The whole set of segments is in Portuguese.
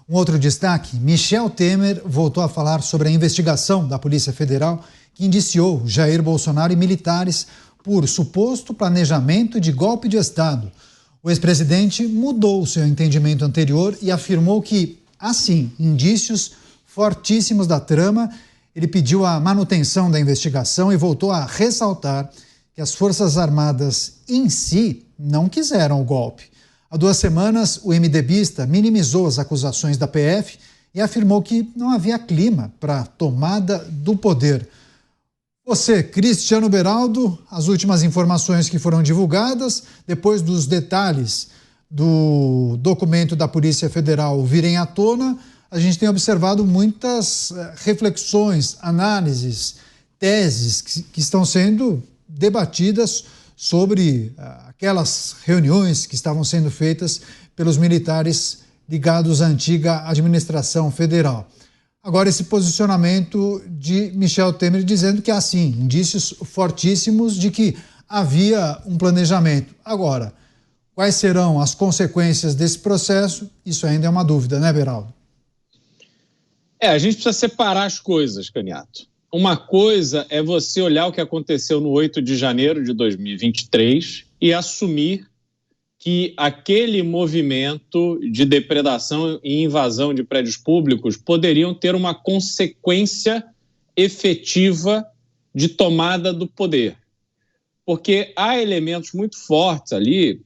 Um outro destaque, Michel Temer voltou a falar sobre a investigação da Polícia Federal que indiciou Jair Bolsonaro e militares por suposto planejamento de golpe de Estado. O ex-presidente mudou o seu entendimento anterior e afirmou que, assim, indícios fortíssimos da trama. Ele pediu a manutenção da investigação e voltou a ressaltar que as Forças Armadas em si não quiseram o golpe. Há 2 semanas, o MDBista minimizou as acusações da PF e afirmou que não havia clima para a tomada do poder. Você, Cristiano Beraldo, as últimas informações que foram divulgadas, depois dos detalhes do documento da Polícia Federal virem à tona, a gente tem observado muitas reflexões, análises, teses que estão sendo debatidas sobre aquelas reuniões que estavam sendo feitas pelos militares ligados à antiga administração federal. Agora, esse posicionamento de Michel Temer dizendo que há, sim, indícios fortíssimos de que havia um planejamento. Agora, quais serão as consequências desse processo? Isso ainda é uma dúvida, né, Beraldo? A gente precisa separar as coisas, Caniato. Uma coisa é você olhar o que aconteceu no 8 de janeiro de 2023 e assumir que aquele movimento de depredação e invasão de prédios públicos poderiam ter uma consequência efetiva de tomada do poder. Porque há elementos muito fortes ali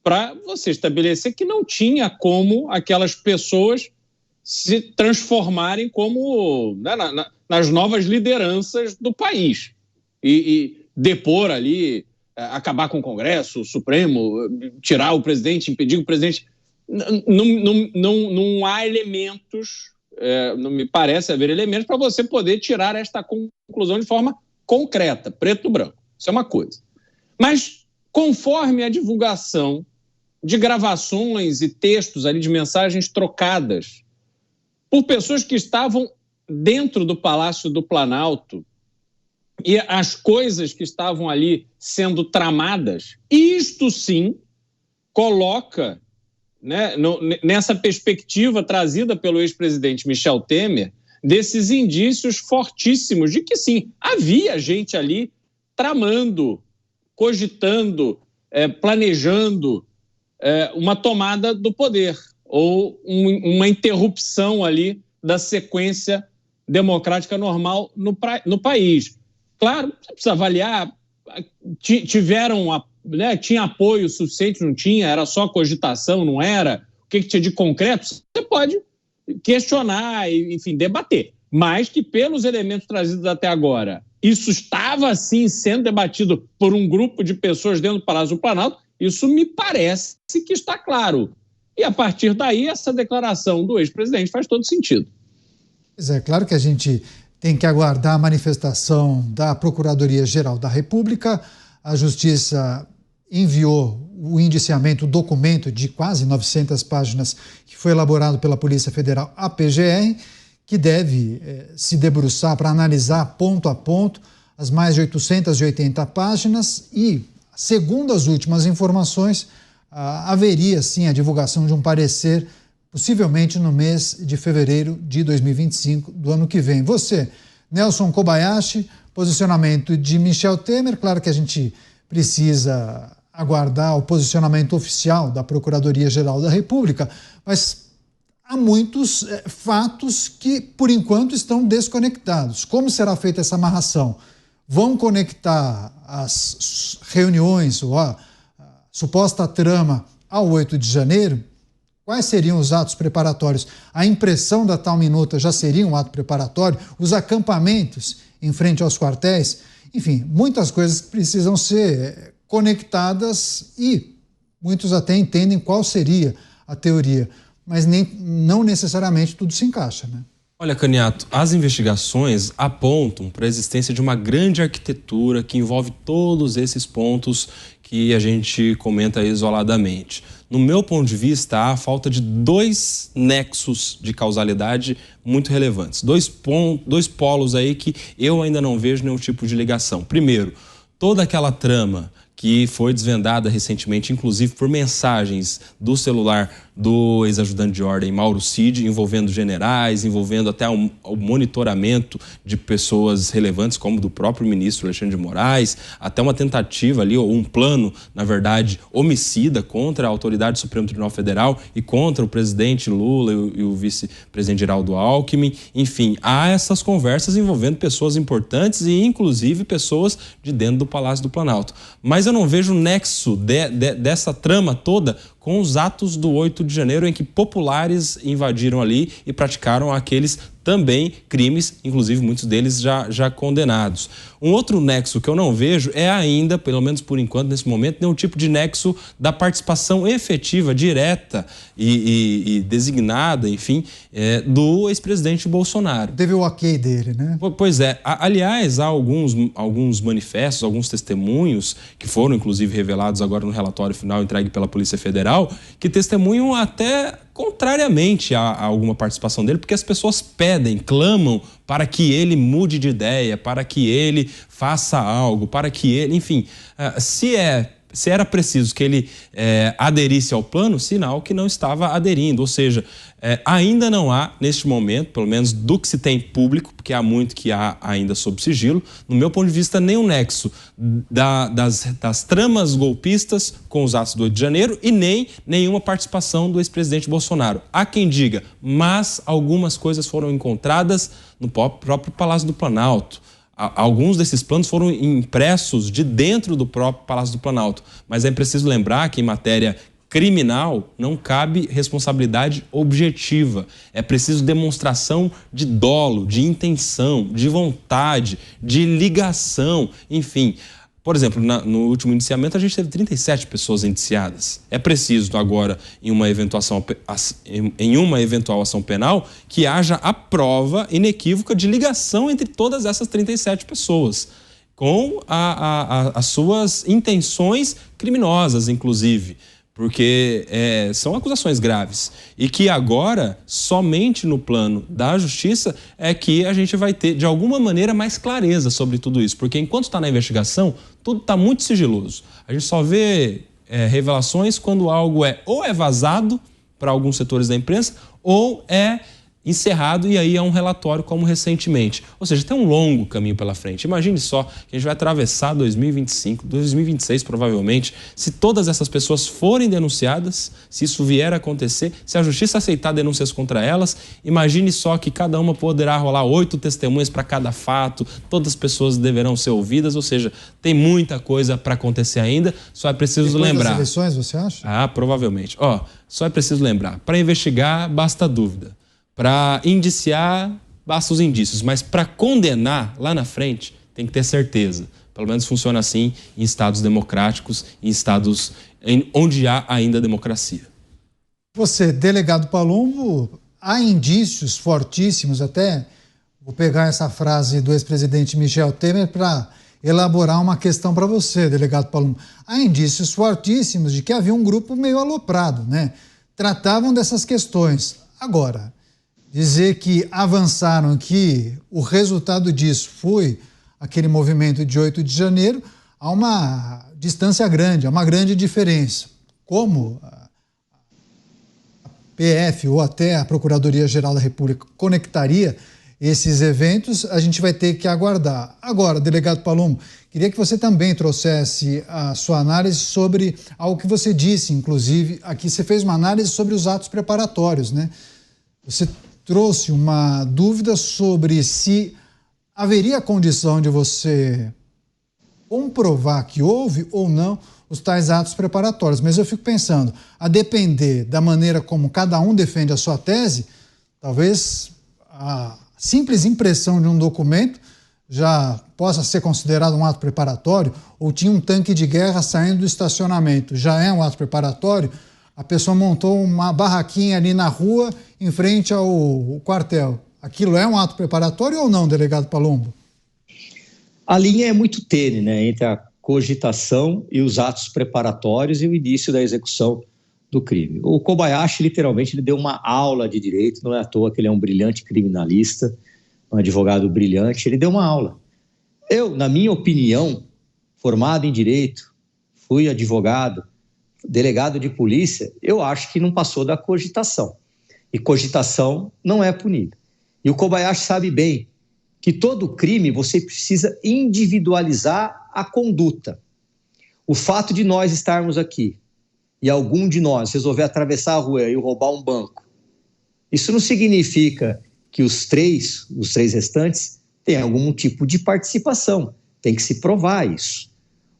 para você estabelecer que não tinha como aquelas pessoas se transformarem como nas novas lideranças do país e depor ali, acabar com o Congresso, o Supremo, tirar o presidente, impedir o presidente. Não há elementos, não me parece haver elementos para você poder tirar esta conclusão de forma concreta, preto no branco. Isso é uma coisa. Mas, conforme a divulgação de gravações e textos ali de mensagens trocadas por pessoas que estavam dentro do Palácio do Planalto e as coisas que estavam ali sendo tramadas, isto sim coloca, né, nessa perspectiva trazida pelo ex-presidente Michel Temer, desses indícios fortíssimos de que sim, havia gente ali tramando, cogitando, planejando uma tomada do poder ou uma interrupção ali da sequência democrática normal no país. Claro, você precisa avaliar, tinha apoio suficiente, não tinha, era só cogitação, não era, o que tinha de concreto, você pode questionar e, enfim, debater. Mas que pelos elementos trazidos até agora, isso estava, sim, sendo debatido por um grupo de pessoas dentro do Palácio do Planalto, isso me parece que está claro. E, a partir daí, essa declaração do ex-presidente faz todo sentido. Pois é, claro que a gente tem que aguardar a manifestação da Procuradoria-Geral da República. A Justiça enviou o indiciamento, o documento de quase 900 páginas que foi elaborado pela Polícia Federal à PGR, que deve se debruçar para analisar ponto a ponto as mais de 880 páginas e, segundo as últimas informações, haveria sim a divulgação de um parecer possivelmente no mês de fevereiro de 2025 do ano que vem. Você, Nelson Kobayashi, posicionamento de Michel Temer, claro que a gente precisa aguardar o posicionamento oficial da Procuradoria-Geral da República, mas há muitos fatos que, por enquanto, estão desconectados. Como será feita essa amarração? Vão conectar as reuniões ou a suposta trama ao 8 de janeiro? Quais seriam os atos preparatórios? A impressão da tal minuta já seria um ato preparatório? Os acampamentos em frente aos quartéis? Enfim, muitas coisas que precisam ser conectadas e muitos até entendem qual seria a teoria, mas não necessariamente tudo se encaixa, né? Olha, Caniato, as investigações apontam para a existência de uma grande arquitetura que envolve todos esses pontos que a gente comenta isoladamente. No meu ponto de vista, há a falta de 2 nexos de causalidade muito relevantes. 2 polos aí que eu ainda não vejo nenhum tipo de ligação. Primeiro, toda aquela trama que foi desvendada recentemente, inclusive por mensagens do celular do ex-ajudante de ordem Mauro Cid, envolvendo generais, envolvendo até o monitoramento de pessoas relevantes, como do próprio ministro Alexandre de Moraes, até uma tentativa ali, ou um plano, na verdade, homicida contra a autoridade do Supremo Tribunal Federal e contra o presidente Lula e o vice-presidente Geraldo Alckmin. Enfim, há essas conversas envolvendo pessoas importantes e, inclusive, pessoas de dentro do Palácio do Planalto. Mas eu não vejo nexo dessa trama toda com os atos do 8 de janeiro, em que populares invadiram ali e praticaram aqueles também crimes, inclusive muitos deles já condenados. Um outro nexo que eu não vejo é ainda, pelo menos por enquanto, nesse momento, nenhum tipo de nexo da participação efetiva, direta e designada, enfim, do ex-presidente Bolsonaro. Teve o ok dele, né? Pois é. Aliás, há alguns manifestos, alguns testemunhos que foram, inclusive, revelados agora no relatório final entregue pela Polícia Federal, que testemunham até contrariamente a alguma participação dele, porque as pessoas pedem, clamam para que ele mude de ideia, para que ele faça algo, para que ele, enfim, se era preciso que ele aderisse ao plano, sinal que não estava aderindo. Ou seja, ainda não há, neste momento, pelo menos do que se tem público, porque há muito que há ainda sob sigilo, no meu ponto de vista, nenhum nexo das tramas golpistas com os atos do 8 de janeiro e nem nenhuma participação do ex-presidente Bolsonaro. Há quem diga, mas algumas coisas foram encontradas no próprio Palácio do Planalto. Alguns desses planos foram impressos de dentro do próprio Palácio do Planalto. Mas é preciso lembrar que em matéria criminal não cabe responsabilidade objetiva. É preciso demonstração de dolo, de intenção, de vontade, de ligação, enfim. Por exemplo, no último indiciamento a gente teve 37 pessoas indiciadas. É preciso agora, em uma eventual ação penal, que haja a prova inequívoca de ligação entre todas essas 37 pessoas, com as suas intenções criminosas, inclusive. Porque são acusações graves e que agora, somente no plano da justiça, é que a gente vai ter, de alguma maneira, mais clareza sobre tudo isso. Porque enquanto está na investigação, tudo está muito sigiloso. A gente só vê revelações quando algo ou é vazado para alguns setores da imprensa ou é encerrado e aí é um relatório como recentemente. Ou seja, tem um longo caminho pela frente. Imagine só que a gente vai atravessar 2025, 2026 provavelmente, se todas essas pessoas forem denunciadas, se isso vier a acontecer, se a justiça aceitar denúncias contra elas, imagine só que cada uma poderá rolar 8 testemunhas para cada fato, todas as pessoas deverão ser ouvidas, ou seja, tem muita coisa para acontecer ainda, só é preciso lembrar. Depois das eleições, você acha? Provavelmente. Só é preciso lembrar. Para investigar, basta dúvida. Para indiciar, basta os indícios, mas para condenar lá na frente, tem que ter certeza. Pelo menos funciona assim em estados democráticos, em estados onde há ainda democracia. Você, delegado Palumbo, há indícios fortíssimos, até vou pegar essa frase do ex-presidente Michel Temer para elaborar uma questão para você, delegado Palumbo. Há indícios fortíssimos de que havia um grupo meio aloprado, né? Tratavam dessas questões. Agora, dizer que avançaram, que o resultado disso foi aquele movimento de 8 de janeiro, há uma distância grande, há uma grande diferença. Como a PF ou até a Procuradoria-Geral da República conectaria esses eventos, a gente vai ter que aguardar. Agora, delegado Palumbo, queria que você também trouxesse a sua análise sobre algo que você disse, inclusive, aqui você fez uma análise sobre os atos preparatórios, né? Você trouxe uma dúvida sobre se haveria condição de você comprovar que houve ou não os tais atos preparatórios. Mas eu fico pensando, a depender da maneira como cada um defende a sua tese, talvez a simples impressão de um documento já possa ser considerado um ato preparatório, ou tinha um tanque de guerra saindo do estacionamento, já é um ato preparatório. A pessoa montou uma barraquinha ali na rua, em frente ao quartel. Aquilo é um ato preparatório ou não, delegado Palumbo? A linha é muito tênue, né, entre a cogitação e os atos preparatórios e o início da execução do crime. O Kobayashi, literalmente, ele deu uma aula de direito, não é à toa que ele é um brilhante criminalista, um advogado brilhante, ele deu uma aula. Eu, na minha opinião, formado em direito, fui advogado, delegado de polícia, eu acho que não passou da cogitação. E cogitação não é punida. E o Kobayashi sabe bem que todo crime você precisa individualizar a conduta. O fato de nós estarmos aqui e algum de nós resolver atravessar a rua e roubar um banco, isso não significa que os três restantes têm algum tipo de participação. Tem que se provar isso.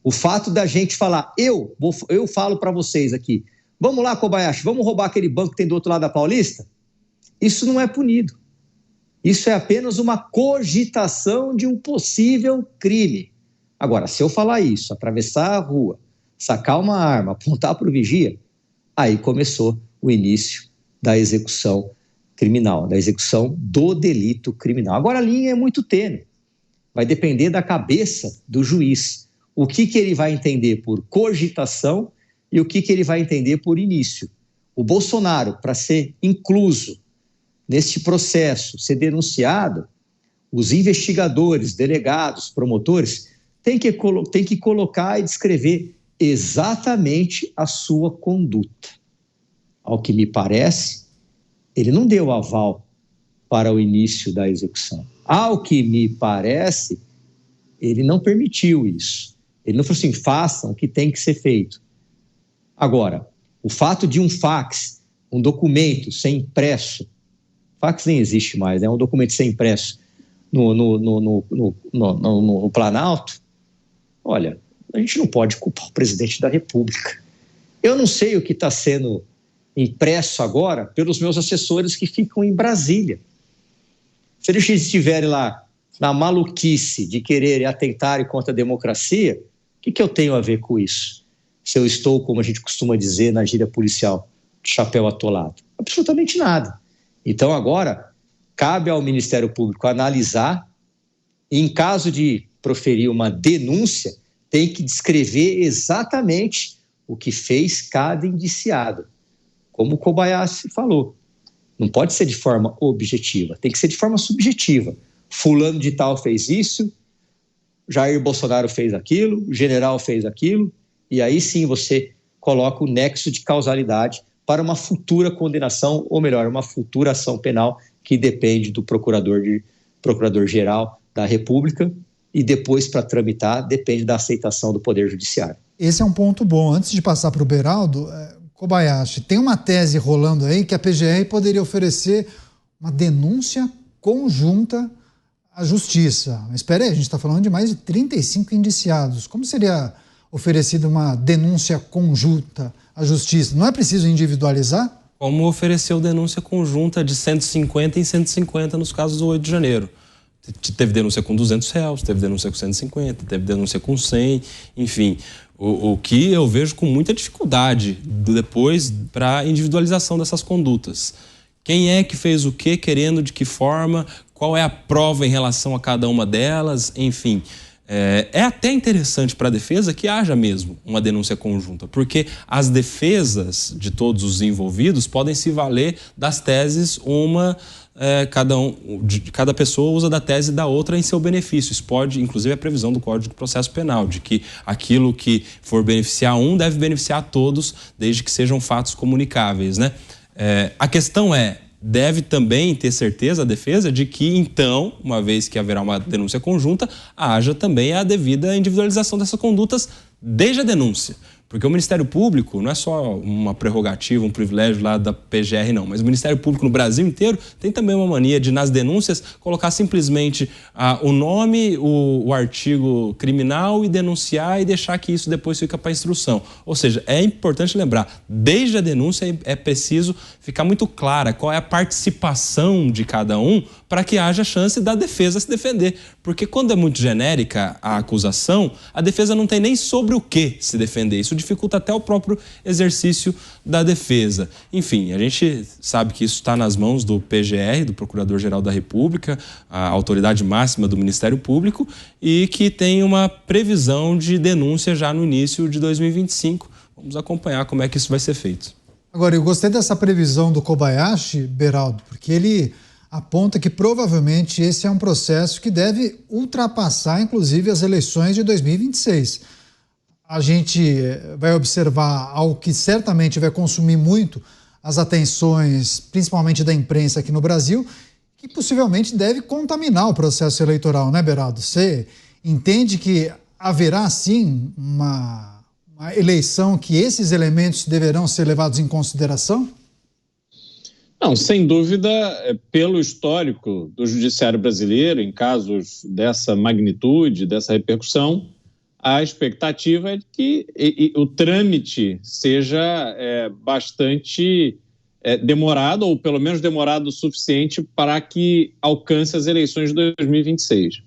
O fato da gente falar, eu falo para vocês aqui, vamos lá, Kobayashi, vamos roubar aquele banco que tem do outro lado da Paulista? Isso não é punido. Isso é apenas uma cogitação de um possível crime. Agora, se eu falar isso, atravessar a rua, sacar uma arma, apontar para o vigia, aí começou o início da execução criminal, da execução do delito criminal. Agora a linha é muito tênue. Vai depender da cabeça do juiz. O que ele vai entender por cogitação e o que ele vai entender por início. O Bolsonaro, para ser incluso neste processo, ser denunciado, os investigadores, delegados, promotores, têm que colocar e descrever exatamente a sua conduta. Ao que me parece, ele não deu aval para o início da execução. Ao que me parece, ele não permitiu isso. Ele não falou assim, façam o que tem que ser feito. Agora, o fato de um fax, um documento ser impresso, fax nem existe mais, um documento ser impresso no Planalto, olha, a gente não pode culpar o presidente da República. Eu não sei o que está sendo impresso agora pelos meus assessores que ficam em Brasília. Se eles estiverem lá na maluquice de querer atentar contra a democracia, o que eu tenho a ver com isso? Se eu estou, como a gente costuma dizer na gíria policial, de chapéu atolado? Absolutamente nada. Então agora, cabe ao Ministério Público analisar e, em caso de proferir uma denúncia, tem que descrever exatamente o que fez cada indiciado. Como o Kobayashi falou, não pode ser de forma objetiva, tem que ser de forma subjetiva. Fulano de tal fez isso, Jair Bolsonaro fez aquilo, o general fez aquilo, e aí sim você coloca o nexo de causalidade para uma futura condenação, ou melhor, uma futura ação penal que depende do procurador-geral da República e depois, para tramitar, depende da aceitação do Poder Judiciário. Esse é um ponto bom. Antes de passar para o Beraldo, Kobayashi, tem uma tese rolando aí que a PGR poderia oferecer uma denúncia conjunta à Justiça. Mas espera aí, a gente está falando de mais de 35 indiciados. Como seria oferecida uma denúncia conjunta à Justiça? Não é preciso individualizar? Como ofereceu denúncia conjunta de 150 em 150 nos casos do 8 de janeiro. Teve denúncia com R$200, teve denúncia com 150, teve denúncia com 100, enfim. O que eu vejo com muita dificuldade depois para a individualização dessas condutas. Quem é que fez o quê, querendo, de que forma, qual é a prova em relação a cada uma delas, enfim. É até interessante para a defesa que haja mesmo uma denúncia conjunta, porque as defesas de todos os envolvidos podem se valer das teses cada pessoa usa da tese da outra em seu benefício. Isso pode, inclusive, a previsão do Código de Processo Penal, de que aquilo que for beneficiar um deve beneficiar a todos, desde que sejam fatos comunicáveis, né? A questão deve também ter certeza a defesa de que, então, uma vez que haverá uma denúncia conjunta, haja também a devida individualização dessas condutas desde a denúncia. Porque o Ministério Público não é só uma prerrogativa, um privilégio lá da PGR, não. Mas o Ministério Público no Brasil inteiro tem também uma mania de, nas denúncias, colocar simplesmente o nome, o artigo criminal e denunciar e deixar que isso depois fica para instrução. Ou seja, é importante lembrar, desde a denúncia é preciso ficar muito clara qual é a participação de cada um para que haja chance da defesa se defender. Porque quando é muito genérica a acusação, a defesa não tem nem sobre o que se defender. Isso dificulta até o próprio exercício da defesa. Enfim, a gente sabe que isso está nas mãos do PGR, do Procurador-Geral da República, a autoridade máxima do Ministério Público, e que tem uma previsão de denúncia já no início de 2025. Vamos acompanhar como é que isso vai ser feito. Agora, eu gostei dessa previsão do Kobayashi, Beraldo, porque ele aponta que provavelmente esse é um processo que deve ultrapassar, inclusive, as eleições de 2026. a gente vai observar algo que certamente vai consumir muito as atenções, principalmente da imprensa aqui no Brasil, que possivelmente deve contaminar o processo eleitoral, né, Beraldo? Você entende que haverá, sim, uma eleição que esses elementos deverão ser levados em consideração? Não, sem dúvida, pelo histórico do judiciário brasileiro, em casos dessa magnitude, dessa repercussão, a expectativa é de que o trâmite seja bastante demorado, ou pelo menos demorado o suficiente para que alcance as eleições de 2026.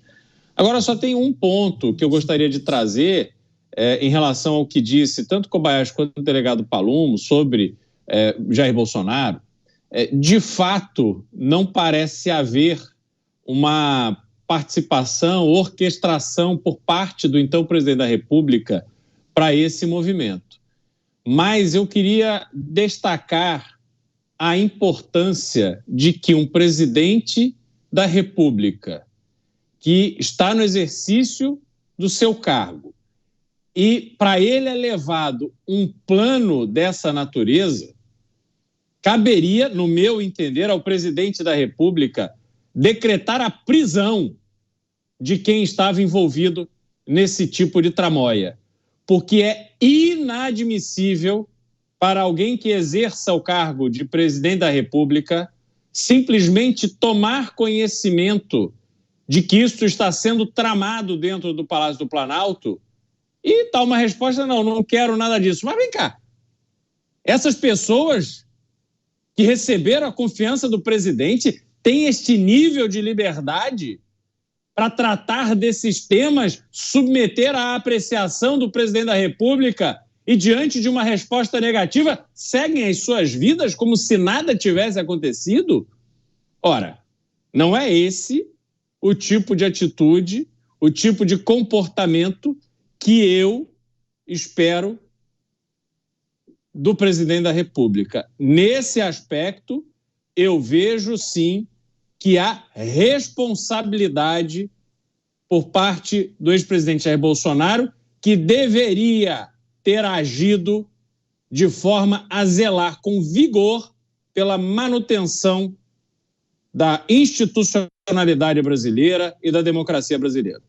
Agora, só tem um ponto que eu gostaria de trazer em relação ao que disse tanto Kobayashi quanto o delegado Palumbo sobre Jair Bolsonaro. De fato, não parece haver uma participação, orquestração por parte do então presidente da República para esse movimento. Mas eu queria destacar a importância de que um presidente da República que está no exercício do seu cargo e para ele é levado um plano dessa natureza, caberia, no meu entender, ao presidente da República decretar a prisão de quem estava envolvido nesse tipo de tramóia, porque é inadmissível para alguém que exerça o cargo de presidente da República simplesmente tomar conhecimento de que isso está sendo tramado dentro do Palácio do Planalto e dar uma resposta, não quero nada disso. Mas vem cá, essas pessoas que receberam a confiança do presidente têm este nível de liberdade para tratar desses temas, submeter à apreciação do presidente da República e, diante de uma resposta negativa, seguem as suas vidas como se nada tivesse acontecido? Ora, não é esse o tipo de atitude, o tipo de comportamento que eu espero do presidente da República. Nesse aspecto, eu vejo, sim, que há responsabilidade por parte do ex-presidente Jair Bolsonaro, que deveria ter agido de forma a zelar com vigor pela manutenção da institucionalidade brasileira e da democracia brasileira.